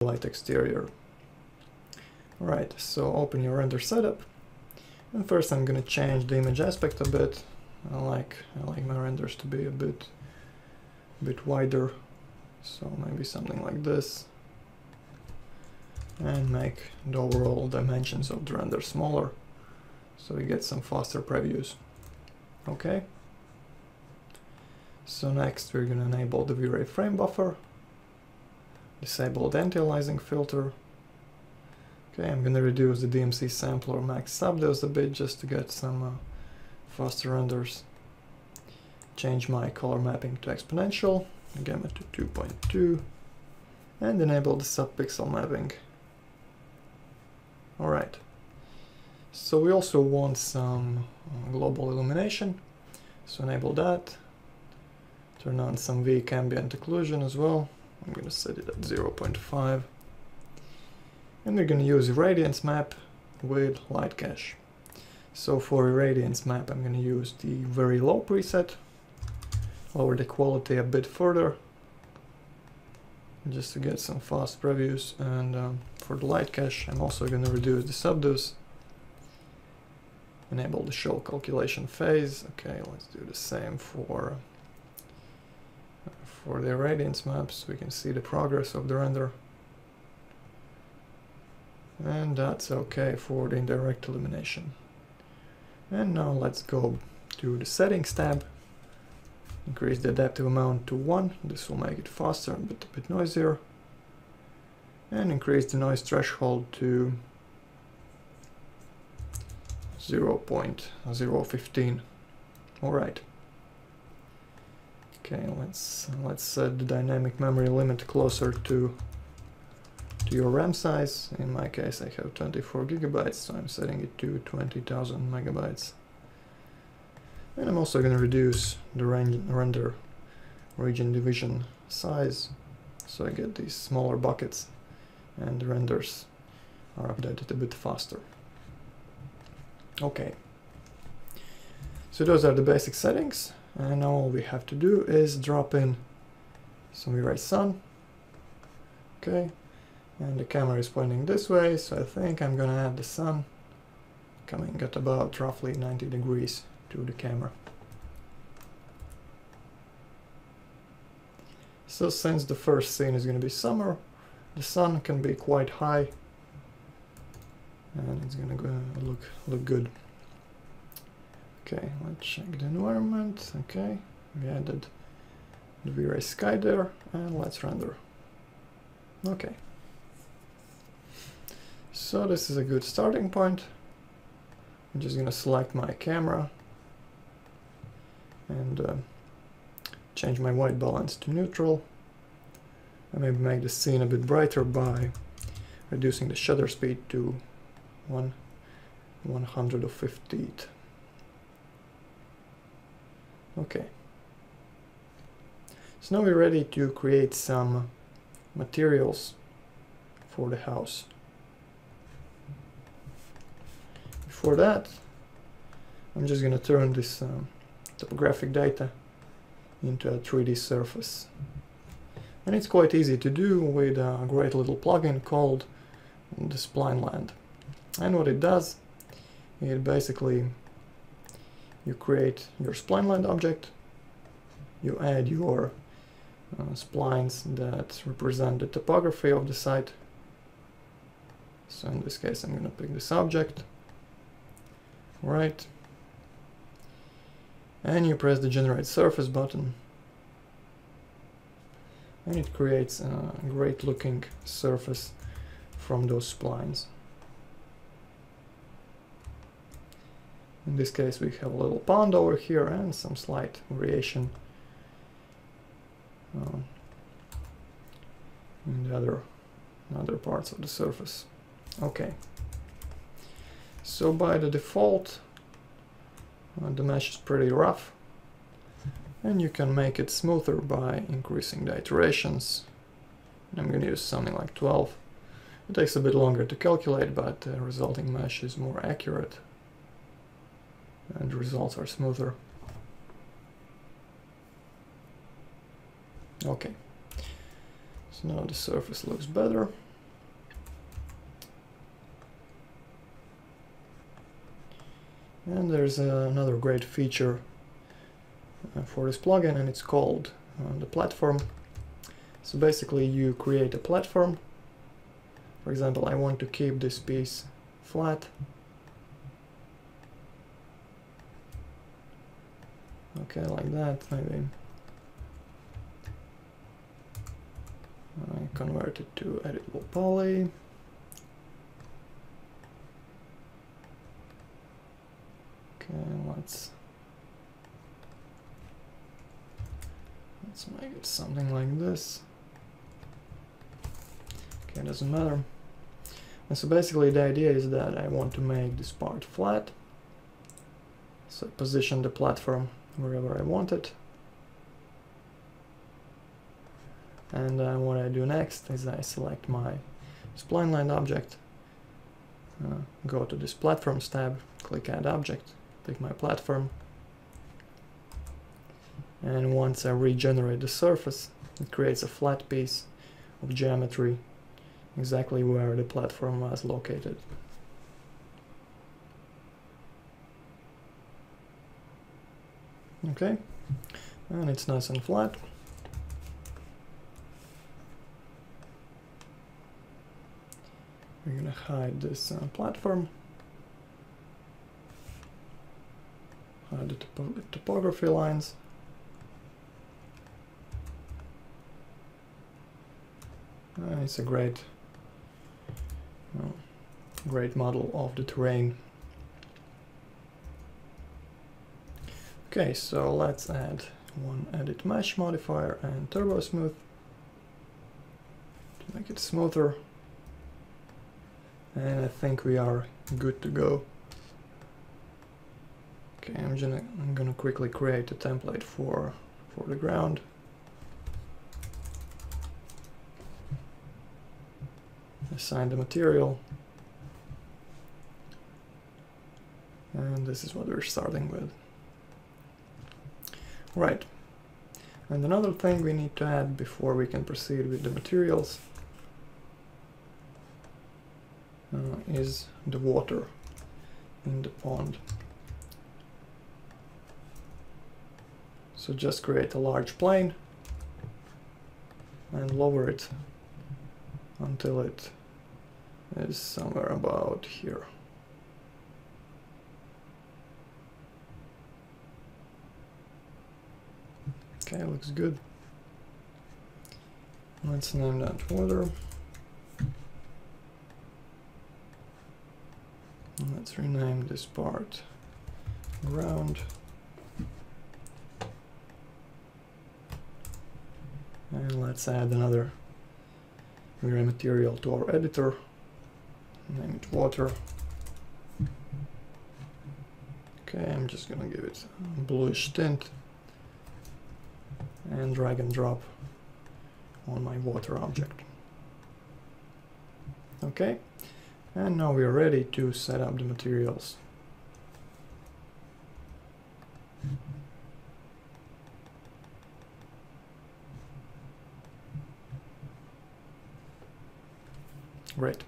light exterior. Alright, so open your render setup, and first I'm gonna change the image aspect a bit. I like my renders to be a bit wider, so maybe something like this, and make the overall dimensions of the render smaller so we get some faster previews. Okay, so next we're gonna enable the vray frame buffer, disable the anti-aliasing filter. Okay, I'm gonna reduce the DMC sampler max subdose a bit just to get some faster renders. Change my color mapping to exponential, gamma to 2.2, and enable the subpixel mapping. Alright, so we also want some global illumination, so enable that. Turn on some weak ambient occlusion as well. I'm gonna set it at 0.5. And we're going to use irradiance map with light cache. So for irradiance map I'm going to use the very low preset, lower the quality a bit further just to get some fast previews, and for the light cache I'm also going to reduce the subdose, enable the show calculation phase. Okay, let's do the same for the irradiance maps so we can see the progress of the render. And that's okay for the indirect illumination. And now let's go to the settings tab, increase the adaptive amount to 1, this will make it faster but a bit noisier, and increase the noise threshold to 0.015. Alright. Okay, let's set the dynamic memory limit closer to your RAM size. In my case I have 24 gigabytes, so I'm setting it to 20,000 megabytes. And I'm also going to reduce the render region division size, so I get these smaller buckets and the renders are updated a bit faster. Okay, so those are the basic settings, and now all we have to do is drop in some vray sun. Okay. And the camera is pointing this way, so I think I'm gonna add the sun coming at about roughly 90 degrees to the camera. So since the first scene is gonna be summer, the sun can be quite high and it's gonna look good. Okay, let's check the environment. Okay, we added the vray sky there, and let's render. Okay. So this is a good starting point. I'm just going to select my camera and change my white balance to neutral, and maybe make the scene a bit brighter by reducing the shutter speed to 1/150th. Okay. So now we're ready to create some materials for the house. For that, I'm just going to turn this topographic data into a 3D surface. And it's quite easy to do with a great little plugin called the Spline Land. And what it does, it basically, you create your Spline Land object, you add your splines that represent the topography of the site. So in this case I'm going to pick this object. Right, and you press the generate surface button, and it creates a great looking surface from those splines. In this case we have a little pond over here and some slight variation in the other parts of the surface. Okay. So by the default, the mesh is pretty rough, and you can make it smoother by increasing the iterations. I'm going to use something like 12. It takes a bit longer to calculate, but the resulting mesh is more accurate and the results are smoother. Okay, so now the surface looks better. And there's another great feature for this plugin, and it's called the platform. So basically you create a platform. For example, I want to keep this piece flat. Okay, like that, maybe. I convert it to editable poly. Okay, let's make it something like this. Okay, doesn't matter. And so basically the idea is that I want to make this part flat. So position the platform wherever I want it. And what I do next is I select my spline line object, go to this platforms tab, click add object, pick my platform, and once I regenerate the surface, it creates a flat piece of geometry exactly where the platform was located. Okay, and it's nice and flat. We're going to hide this platform, hide the topography lines. It's a great model of the terrain. Okay, so let's add one edit mesh modifier and turbo smooth to make it smoother. And I think we are good to go. Okay, I'm gonna quickly create a template for the ground. Assign the material. And this is what we're starting with. Right. And another thing we need to add before we can proceed with the materials is the water in the pond. So just create a large plane and lower it until it is somewhere about here. Okay, looks good. Let's name that water. And let's rename this part ground. And let's add another vray material to our editor. Name it water. Okay, I'm just gonna give it a bluish tint and drag and drop on my water object. Okay, and now we are ready to set up the materials. Great.